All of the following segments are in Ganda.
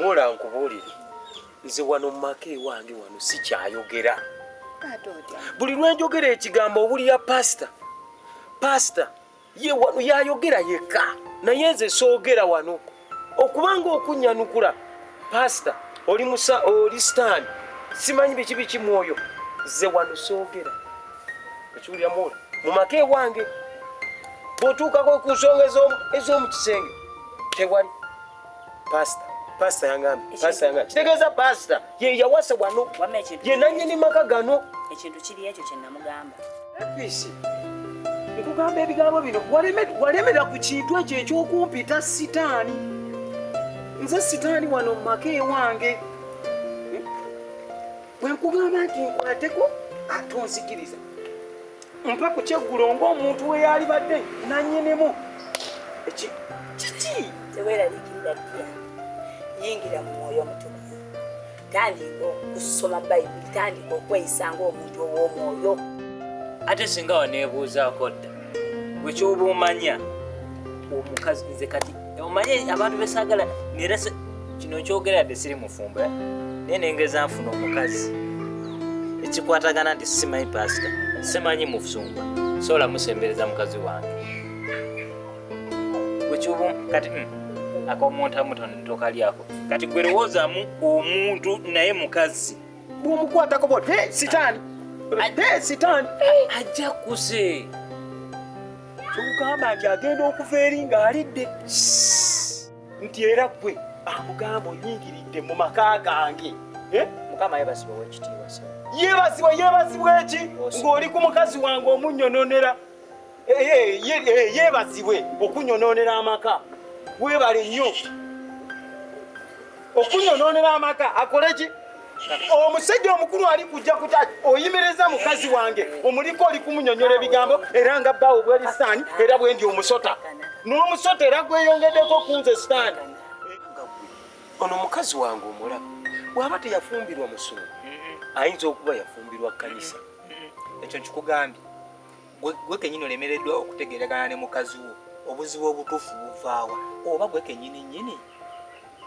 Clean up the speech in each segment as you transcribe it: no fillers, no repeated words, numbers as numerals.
Mola nkubuulire nze wano mu maka ewange wano sikyayogera. Buli lwenjogera ekigambo obulya pasita ye wano yayogera yekka naye nze soogera wano okubanga okunnyanukula pasita oli sitaani simanyi biki mwoyo ze wano soogera ekiwulira Mola mu maka ewange bw'otuukako ku nsonga ez'omu kisenge tewali pasita yangambye kitegeeza pasita ye yawasa wano ye nannyini maka gano. Ekintu kiri ekyo kye namugamba. Episi nkugamba ebigambo bino walemera ku kintu ekyo ekyokumpita sitaani. Nze sitaani wano mu maka ewange bwe nkugamba nti nkwateko ate onzikiriza mpa ku kyeggulo ng'omuntu we yalibadde nannyinimu kiki teweeraliikirira ddiya yingira mu mwoyo omutukuvu tandika okusoma bayibuli tandika okweyisa ng'omuntu ow'omwoyo. Ate singa waneebuuzaako dda bwe kyoba omanya omukazi nze kati omanye abantu besaagala nera kino kyogera dde siri mufumbo naye nengeza nfuna omukazi ekikwatagana nti simanyi pasita simanyi mufumba sobola musembereza mukazi wange bwe kyoba kati akomontamutono ntokalyako kati gwe lowoozaamu omuntu naye mukazi bw'omukwatako bwoti sitaani ajja kuse kyokugamba nti agenda okuva eri ng'alidde nti era gwe amugamba oyingiridde mu maka gange. Mukama yebasibwa w'ekitiibwa yeebazibwe eki ng'oli ku mukazi wange omunnyononera yeebazibwe okunnyonoonera amaka. Weebale nnyo okunnyonoonera amaka akole ki? Omusajja omukulu ali kujja kutaki oyimereza mukazi wange omuliko oli kumunyonyola ebigambo era nga bbaawo bwali sitaani era bwe ndi omusota n'omusota era gweyongeddeko kunze sitaani. Ono mukazi wange omulaba bw'aba teyafumbirwa musungu ayinza okuba yafumbirwa kkanisa. Ekyo nkikugambye gwe kennyini olemereddwa okutegeeragana ne mukazi wo obuzibu obutuufu buvaawa oba gwe kennyini nnyini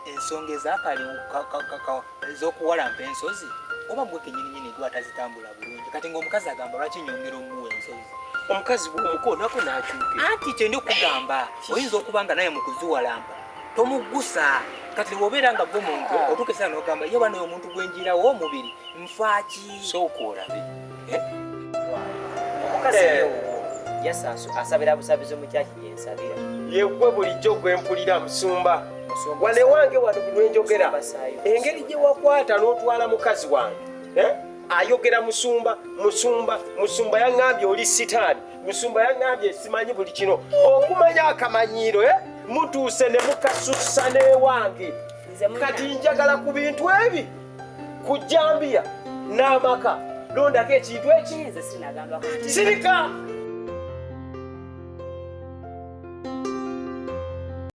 ensonga ezakali ez'okuwalampa ensozi oba gwe kennyini nnyini gwe atazitambula bulungi kati ng'omukazi agamba lwaki nnyongera omuwa ensozi. Omukazi bw'omukoonako n'akyuka anti kye ndi okugamba oyinza okuba nga naye mu kuziwalampa tomuggusa kati bw'obeera nga gwe muntu otukesa n'ogamba ye wano omuntu gwenjirawo omubiri nfaaki sooka olabe omukazi asabira busabizi mu kyaki yensabira yegwe bulijjo gwempulira musumba wane wange wano bulwenjogera engeri gye wakwata n'otwala mukazi wange ayogera musumba yaŋŋambye oli sitaani musumba yaŋŋambye simanyi buli kino okumanya akamanyiiro mutuuse ne mukasussa n'ewange kati njagala ku bintu ebi kujjambiya n'amaka londako ekintu eki sirika